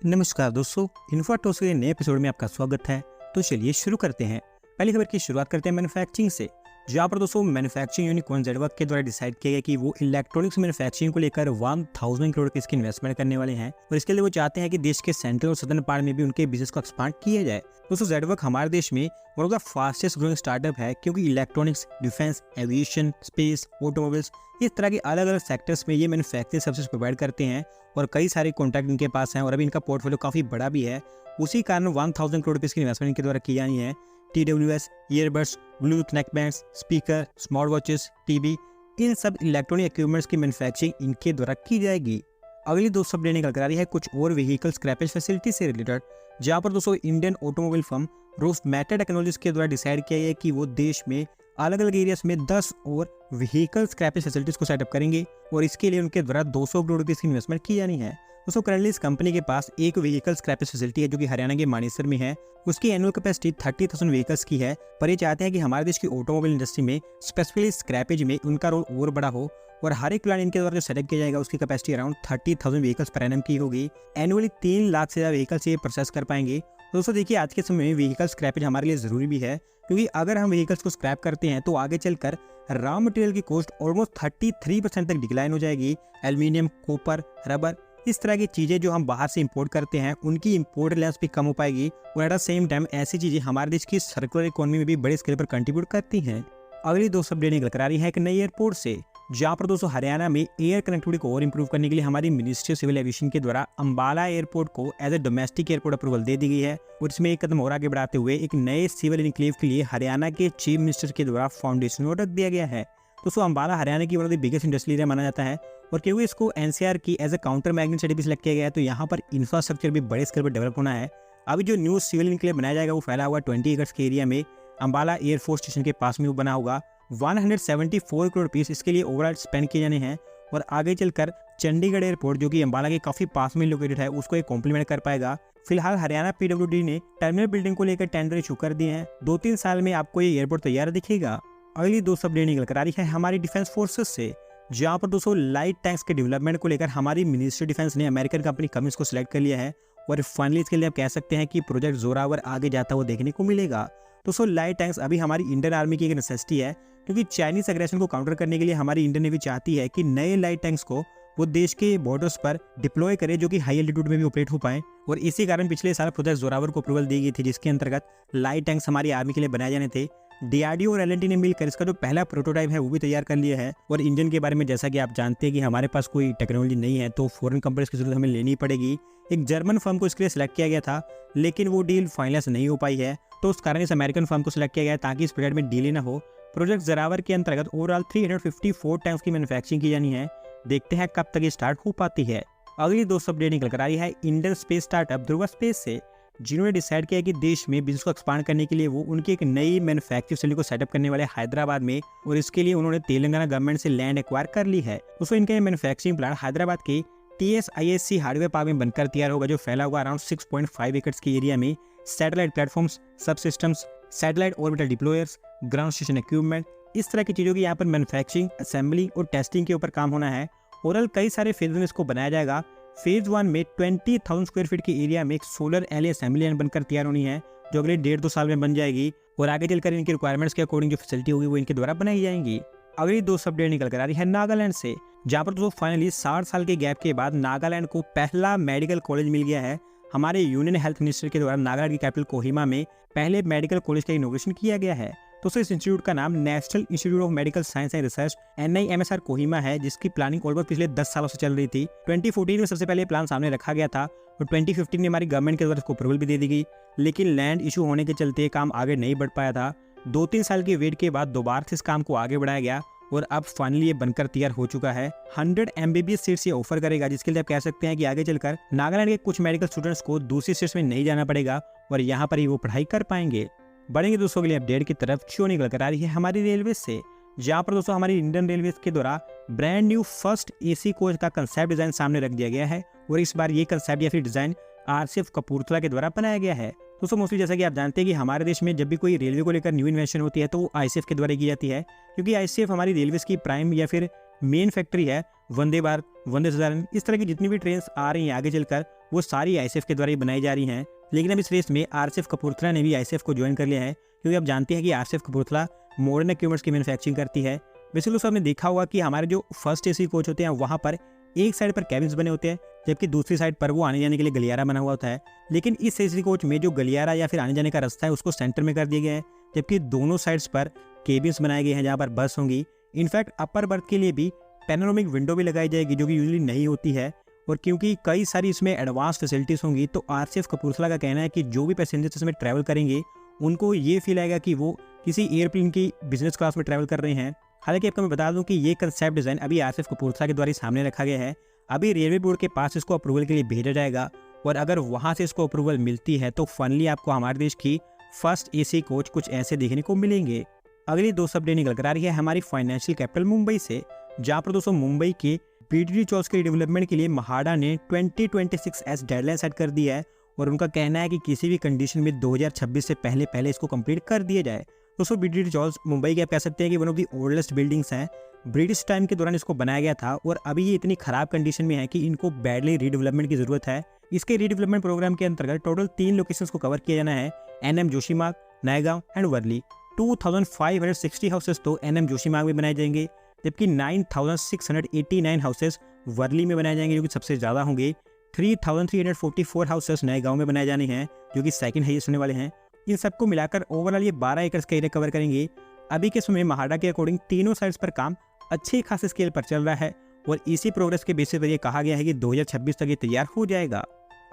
नमस्कार दोस्तों, इन्फोटॉक्स के नए एपिसोड में आपका स्वागत है। तो चलिए शुरू करते हैं। पहली खबर की शुरुआत करते हैं मैन्युफैक्चरिंग से, जहाँ पर दोस्तों मैन्युफैक्चरिंग यूनिकॉर्न जेडवर्क के द्वारा डिसाइड किया गया कि वो इलेक्ट्रॉनिक्स मैन्युफैक्चरिंग को लेकर 1000 करोड़ की इसकी इन्वेस्टमेंट करने वाले हैं और इसके लिए वो चाहते हैं कि देश के सेंट्रल और सदर्न पार्ट में भी उनके बिजनेस को एक्सपांड किया जाए। दोस्तों जेडवर्क हमारे देश में one of the fastest growing startup है, क्योंकि electronics, defence, aviation, space, automobiles, इस तरह के अलग अलग सेक्टर्स में ये मैन्युफैक्चरिंग सर्विसेज प्रोवाइड करते हैं और कई सारे कॉन्ट्रैक्ट इनके पास हैं और अभी इनका पोर्टफोलियो काफ़ी बड़ा भी है। उसी कारण 1000 करोड़ रुपये की इन्वेस्टमेंट इनके द्वारा की जानी है। TWS, earbuds, bluetooth neckbands, speaker, smart watches, TV, इन सब इलेक्ट्रॉनिक इक्विपमेंट्स की मैन्युफैक्चरिंग इनके द्वारा की जाएगी। अगली दो अपडेट निकल कर आ रही है कुछ और व्हीकल स्क्रैपेज फैसिलिटी से रिलेटेड, जहां पर दोस्तों इंडियन ऑटोमोबाइल फर्म रोस्मैटर टेक्नोलॉजीज के द्वारा डिसाइड किया गया कि वो देश में अलग अलग एरियाज में 10 और व्हीकल स्क्रैपेज फैसिलिटीज को सेटअप करेंगे और इसके लिए उनके द्वारा 200 करोड़ रुपये की इन्वेस्टमेंट की जानी है। दोस्तों करंटली इस कंपनी के पास एक व्हीकल स्क्रैपेज फैसिलिटी है जो कि हरियाणा के मानेसर में है। उसकी एनुअल कैपेसिटी 30,000 व्हीकल्स की है, पर ये चाहते हैं कि हमारे देश की ऑटोमोबाइल इंडस्ट्री में स्पेसिफिकली स्क्रैपेज में उनका रोल और बड़ा हो और हर एक प्लांट इनके द्वारा जो सेटअप किया जाएगा उसकी capacity around 30,000 vehicles per annum की होगी। एनुअली 3 लाख से ज़्यादा व्हीकल्स ये प्रोसेस कर पाएंगे। दोस्तों देखिए, आज के समय में व्हीकल स्क्रैपेज हमारे लिए ज़रूरी भी है, क्योंकि अगर हम व्हीकल्स को स्क्रैप करते हैं तो आगे चलकर रॉ मटेरियल की कॉस्ट ऑलमोस्ट 33% तक डिक्लाइन हो जाएगी। एल्यूमिनियम, कॉपर, रबर, इस तरह की चीज़ें जो हम बाहर से इंपोर्ट करते हैं उनकी इंपोर्ट रिलायंस भी कम हो पाएगी और एट द सेम टाइम ऐसी चीज़ें हमारे देश की सर्कुलर इकोनॉमी में भी बड़े स्केल पर कंट्रीब्यूट करती हैं। अगली दो अपडेट निकल कर आ रही है एक नई एयरपोर्ट से, जहाँ पर दोस्तों हरियाणा में एयर कनेक्टिविटी को और इंप्रूव करने के लिए हमारी मिनिस्ट्री ऑफ सिविल एविएशन के द्वारा अंबाला एयरपोर्ट को as a domestic airport approval दे दी गई है और इसमें एक कदम और आगे बढ़ाते हुए एक नए सिविल इनक्लेव के लिए हरियाणा के चीफ मिनिस्टर के द्वारा फाउंडेशन ऑर्डर दिया गया है। दोस्तों अंबाला हरियाणा की one of the biggest industry area माना जाता है और क्योंकि इसको NCR की as a counter magnet city भी सिलेक्ट किया गया है, तो यहाँ पर इंफ्रास्ट्रक्चर भी बड़े स्केल पर डेवलप होना है। अभी जो न्यू सिविल इनक्लेव बनाया जाएगा वो फैला हुआ 20 एकड़ के एरिया में अंबाला एयरफोर्स स्टेशन के पास में वो बना होगा। 174 करोड़ रुपीस इसके लिए ओवरऑल स्पेंड किए जाने हैं और आगे चलकर चंडीगढ़ एयरपोर्ट जो कि अंबाला के काफ़ी पास में लोकेटेड है उसको एक कॉम्प्लीमेंट कर पाएगा। फिलहाल हरियाणा PWD ने टर्मिनल बिल्डिंग को लेकर टेंडर इशू कर दिए हैं। 2-3 साल में आपको ये एयरपोर्ट तैयार दिखेगा। अगली दो अपडेट निकल कर आ रही है हमारी डिफेंस फोर्सेस से, जहाँ पर दोस्तों लाइट टैंक्स के डेवलपमेंट को लेकर हमारी मिनिस्ट्री डिफेंस ने अमेरिकन कंपनी कमिंस को सिलेक्ट कर लिया है और फाइनली इसके लिए आप कह सकते हैं कि प्रोजेक्ट जोरावर आगे जाता हुआ देखने को मिलेगा। दोस्तों लाइट टैंक्स अभी हमारी इंडियन आर्मी की एक नेसेसिटी है, क्योंकि चाइनीज एग्रेशन को काउंटर करने के लिए हमारी इंडियन नेवी चाहती है कि नए लाइट टैंक्स को वो देश के बॉर्डर्स पर डिप्लॉय करे जो कि हाई एल्टीट्यूड में भी ऑपरेट हो पाए और इसी कारण पिछले साल प्रोजेक्ट जोरावर को अप्रूवल दी गई थी, जिसके अंतर्गत लाइट टैंक्स हमारी आर्मी के लिए बनाए जाने थे। DRDO और L&T ने मिलकर इसका जो पहला प्रोटोटाइप है वो भी तैयार कर लिया है और इंजन के बारे में जैसा कि आप जानते हैं कि हमारे पास कोई टेक्नोलॉजी नहीं है तो फॉरेन कंपनीज की जरूरत हमें लेनी पड़ेगी। एक जर्मन फर्म को इसके लिए सिलेक्ट किया गया था, लेकिन वो डील फाइनलाइज नहीं हो पाई है, तो उस कारण इस अमेरिकन फर्म को सिलेक्ट किया गया ताकि इस प्रोजेक्ट में डील ना हो। प्रोजेक्ट जोरावर के अंतर्गत ओवरऑल 354 टैंक्स की मैन्युफैक्चरिंग की जानी है। देखते हैं कब तक ये स्टार्ट हो पाती है। अगली दो अपडेट निकल कर आ रही है Indian space startup Dhruva space से, जिन्होंने डिसाइड किया कि देश में बिजनेस को एक्सपांड करने के लिए वो उनकी एक नई मैन्युफैक्चरिंग फैसिलिटी को सेटअप करने वाले हैदराबाद में और इसके लिए उन्होंने तेलंगाना गवर्नमेंट से लैंड एक्वायर कर ली है। दोस्तों इनका मैन्युफैक्चरिंग प्लांट हैदराबाद के TSISC हार्डवेयर पार्क में बनकर तैयार होगा, जो फैला हुआ अराउंड 6.5 एकड़ के एरिया में सैटेलाइट प्लेटफॉर्म्स, सब systems, satellite orbital deployers, ground station equipment, इस तरह की चीज़ों की यहाँ पर मैन्युफैक्चरिंग, असेंबलिंग और टेस्टिंग के ऊपर काम होना है। ओवरऑल कई सारे फेज में इसको बनाया जाएगा। फेज 1 में 20,000 स्क्वायर फीट के एरिया में एक सोलर एलई असेंबली लाइन बनकर तैयार होनी है, जो अगले 1.5-2 साल में बन जाएगी और आगे चलकर इनकी रिक्वायरमेंट्स के अकॉर्डिंग जो फैसिलिटी होगी वो इनके द्वारा बनाई जाएंगी। अगली दो अपडेट निकल कर आ रही है नागालैंड से, जहाँ पर दोस्तों फाइनली 60 साल के गैप के बाद नागालैंड को पहला मेडिकल कॉलेज मिल गया है। हमारे यूनियन हेल्थ मिनिस्टर के द्वारा नागालैंड की कैपिटल कोहिमा में पहले मेडिकल कॉलेज का इनोवेशन किया गया है। दोस्तों इस इंस्टीट्यूट का नाम national institute of medical science and research NIMSR Kohima है, जिसकी प्लानिंग ऑलमोस्ट पिछले 10 सालों से चल रही थी। 2014 में सबसे पहले प्लान सामने रखा गया था और 2015 में हमारी गवर्नमेंट के द्वारा इसको अप्रूवल भी दे दी गई, लेकिन लैंड इशू होने के चलते काम आगे नहीं बढ़ पाया था। 2-3 साल के वेट के बाद दोबारा से इस काम को आगे बढ़ाया गया और अब फाइनली ये बनकर तैयार हो चुका है। 100 MBBS सीट्स ये ऑफर करेगा, जिसके लिए आप कह सकते हैं कि आगे चलकर नागालैंड के कुछ मेडिकल स्टूडेंट्स को दूसरी स्टेट्स में नहीं जाना पड़ेगा और यहाँ पर ही वो पढ़ाई कर पाएंगे। बढ़ेंगे दोस्तों अगले अपडेट की तरफ, जो निकल कर आ रही है हमारी रेलवे से, जहाँ पर दोस्तों हमारी इंडियन रेलवे के द्वारा brand new first AC coach का कंसेप्ट डिजाइन सामने रख दिया गया है और इस बार ये कंसेप्ट या फिर डिजाइन RCF कपूरथला के द्वारा बनाया गया है। दोस्तों मोस्टली जैसा कि आप जानते हैं कि हमारे देश में जब भी कोई रेलवे को लेकर न्यू इन्वेंशन होती है तो वो ICF के द्वारा की जाती है, क्योंकि ICF हमारी रेलवे की प्राइम या फिर मेन फैक्ट्री है। वंदे भारत, वंदे सदारण, इस तरह की जितनी भी ट्रेन आ रही हैं आगे चलकर वो सारी आईएसएफ के द्वारा ही बनाई जा रही हैं। लेकिन अब इस रेस में आरसीएफ कपूरथला ने भी आईएसएफ को ज्वाइन कर लिया है, क्योंकि आप जानते हैं कि आरसीएफ कपूरथला मॉडर्न इक्विपमेंट्स की मैन्युफैक्चरिंग करती है। बेसिकली दोस्तों आपने देखा होगा कि हमारे जो फर्स्ट एसी कोच होते हैं वहाँ पर एक साइड पर कैबिन्स बने होते हैं, जबकि दूसरी साइड पर वो आने जाने के लिए गलियारा बना हुआ होता है। लेकिन इस एसी कोच में जो गलियारा या फिर आने जाने का रास्ता है उसको सेंटर में कर दिया गया है, जबकि दोनों साइड्स पर केबिन्स बनाए गए हैं जहाँ पर बस होंगी। इनफैक्ट अपर बर्थ के लिए भी पैनोरामिक विंडो भी लगाई जाएगी, जो कि यूजुअली नहीं होती है। और क्योंकि कई सारी इसमें एडवांस फैसिलिटीज़ होंगी, तो आरसीएफ कपूरथला का कहना है कि जो भी पैसेंजर्स इसमें ट्रैवल करेंगे उनको ये फील आएगा कि वो किसी एयरप्लेन की बिजनेस क्लास में ट्रैवल कर रहे हैं। हालांकि आपको मैं बता दूं कि ये कंसेप्ट डिज़ाइन अभी आरसीएफ कपूरथला के द्वारा सामने रखा गया है। अभी रेलवे बोर्ड के पास इसको अप्रूवल के लिए भेजा जाएगा, और अगर वहाँ से इसको अप्रूवल मिलती है तो फाइनली आपको हमारे देश की फर्स्ट एसी कोच कुछ ऐसे देखने को मिलेंगे। अगली 2 अपडेट निकल कर आ रही है हमारी फाइनेंशियल कैपिटल मुंबई से, जहाँ पर दोस्तों मुंबई के बीटीडी चौस के डेवलपमेंट के लिए म्हाडा ने 2026 एस डेडलाइन सेट कर दी है, और उनका कहना है कि किसी भी कंडीशन में 2026 से पहले इसको कंप्लीट कर दिया जाए। दोस्तों बीटीडी चौस मुंबई के आप कह सकते हैं कि one of the oldest buildings हैं। ब्रिटिश टाइम के दौरान इसको बनाया गया था, और अभी ये इतनी खराब कंडीशन में है कि इनको बैडली रीडेवलपमेंट की जरूरत है। इसके रीडेवलपमेंट प्रोग्राम के अंतर्गत टोटल 3 लोकेशंस को कवर किया जाना है, एनएम जोशीमार्ग, नयगांव एंड वर्ली। 2560 हाउसेस तो एनएम जोशीमार्ग में बनाए जाएंगे, जबकि 9689 हाउसेस वर्ली में बनाए जाएंगे, जो कि सबसे ज़्यादा होंगे। 3344 हाउसेस नए गांव में बनाए जाने हैं, जो कि सेकंड हाईएस्ट होने वाले हैं। इन सबको मिलाकर ओवरऑल ये 12 एकड़ का एरिया कवर करेंगे। अभी के समय म्हाडा के अकॉर्डिंग तीनों साइड्स पर काम अच्छे खासे स्केल पर चल रहा है, और इसी प्रोग्रेस के बेसिस पर यह कहा गया है कि 2026 तक ये तैयार हो जाएगा।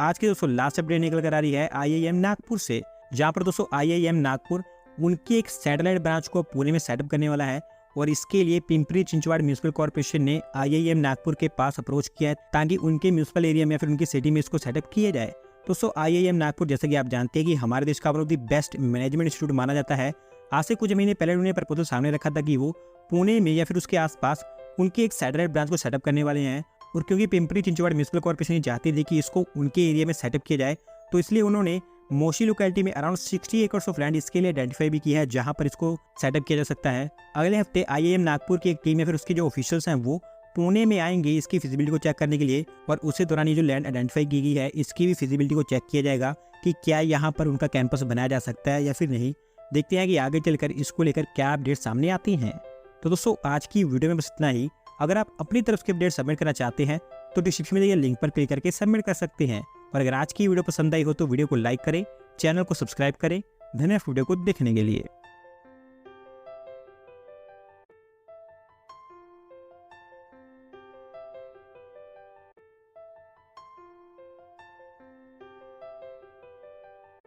आज की दोस्तों लास्ट अपडेट निकल कर आ रही है आईआईएम नागपुर से, जहाँ पर दोस्तों आईआईएम नागपुर उनकी एक सैटेलाइट ब्रांच को पुणे में सेटअप करने वाला है, और इसके लिए पिंपरी चिंचवाड़ म्यूनिसिपल कॉर्पोरेशन ने आईआईएम नागपुर के पास अप्रोच किया है, ताकि उनके म्यूनिसिपल एरिया में या फिर उनकी सिटी में इसको सेटअप किया जाए। दोस्तों आईआईएम नागपुर, जैसे कि आप जानते हैं कि हमारे देश का one of the best management institute माना जाता है। आज से कुछ महीने पहले उन्होंने प्रपोजल सामने रखा था कि वो पुणे में या फिर उसके आसपास उनकी एक सैटेलाइट ब्रांच को सेटअप करने वाले हैं, और क्योंकि पिंपरी चिंचवाड़ म्यूनिसिपल कॉर्पोरेशन चाहती थी कि इसको उनके एरिया में सेटअप किया जाए, तो इसलिए उन्होंने मोशी लोकेलिटी में अराउंड 60 एकर्स ऑफ लैंड इसके लिए आइडेंटिफाई भी किया है, जहां पर इसको सेटअप किया जा सकता है। अगले हफ्ते आईआईएम नागपुर की एक टीम या फिर उसके जो ऑफिशियल्स हैं वो पुणे में आएंगे इसकी फिजिबिलिटी को चेक करने के लिए, और उसी दौरान ये जो लैंड आइडेंटिफाई की गई है इसकी भी फिजिबिलिटी को चेक किया जाएगा कि क्या यहाँ पर उनका कैंपस बनाया जा सकता है या फिर नहीं। देखते हैं कि आगे चलकर इसको लेकर क्या अपडेट सामने आती हैं। तो दोस्तों आज की वीडियो में बस इतना ही। अगर आप अपनी तरफ के अपडेट सबमिट करना चाहते हैं तो डिस्क्रिप्शन में दिए लिंक पर क्लिक करके सबमिट कर सकते हैं, और अगर आज की वीडियो पसंद आई हो तो वीडियो को लाइक करें, चैनल को सब्सक्राइब करें। धन्यवाद वीडियो को देखने के लिए।